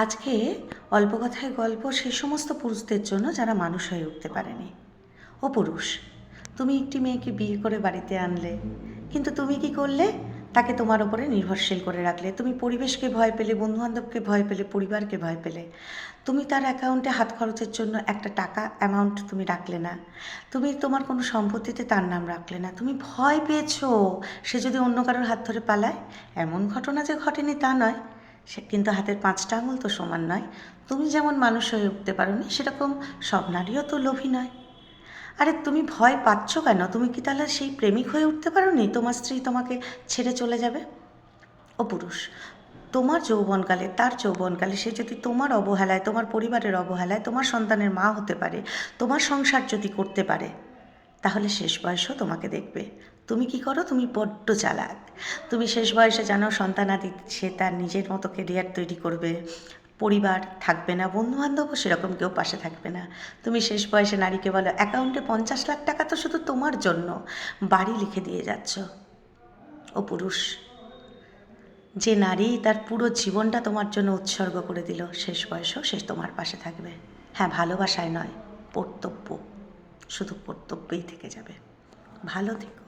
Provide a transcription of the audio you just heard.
আজকে অল্প কথায় গল্প সেই সমস্ত পুরুষদের জন্য যারা মানুষ হয়ে উঠতে পারেনি। ও পুরুষ, তুমি একটি মেয়েকে বিয়ে করে বাড়িতে আনলে, কিন্তু তুমি কি করলে? তাকে তোমার ওপরে নির্ভরশীল করে রাখলে। তুমি পরিবেশকে ভয় পেলে, বন্ধুবান্ধবকে ভয় পেলে, পরিবারকে ভয় পেলে। তুমি তার অ্যাকাউন্টে হাত খরচের জন্য একটা টাকা অ্যামাউন্ট তুমি রাখলে না। তুমি তোমার কোনো সম্পত্তিতে তার নাম রাখলে না। তুমি ভয় পেয়েছো সে যদি অন্য কারোর হাত ধরে পালায়। এমন ঘটনা যে ঘটেনি তা নয়, সে কিন্তু হাতের 5টা আঙুল তো সমান নয়। তুমি যেমন মানুষ হয়ে উঠতে পারোনি, সেরকম সব নারীও তো লোভী নয়। আরে তুমি ভয় পাচ্ছ কেন? তুমি কি তাহলে সেই প্রেমিক হয়ে উঠতে পারোনি? তোমার স্ত্রী তোমাকে ছেড়ে চলে যাবে। ও পুরুষ, তোমার যৌবনকালে, তার যৌবনকালে সে যদি তোমার অবহেলায়, তোমার পরিবারের অবহেলায় তোমার সন্তানের মা হতে পারে, তোমার সংসার যদি করতে পারে, তাহলে শেষ বয়সেও তোমাকে দেখবে। তুমি কি করো? তুমি বড্ড চালাক। তুমি শেষ বয়সে জানো সন্তানাদি সে তার নিজের মতো কেরিয়ার তৈরি করবে, পরিবার থাকবে না, বন্ধুবান্ধবও সেরকম কেউ পাশে থাকবে না। তুমি শেষ বয়সে নারীকে বলো অ্যাকাউন্টে 50 লাখ টাকা তো শুধু তোমার জন্য, বাড়ি লিখে দিয়ে যাচ্ছ। ও পুরুষ, যে নারী তার পুরো জীবনটা তোমার জন্য উৎসর্গ করে দিল, শেষ বয়সেও সে তোমার পাশে থাকবে। হ্যাঁ, ভালোবাসায় নয়, কর্তব্য, শুধু কর্তব্যেই থেকে যাবে। ভালো থেকো।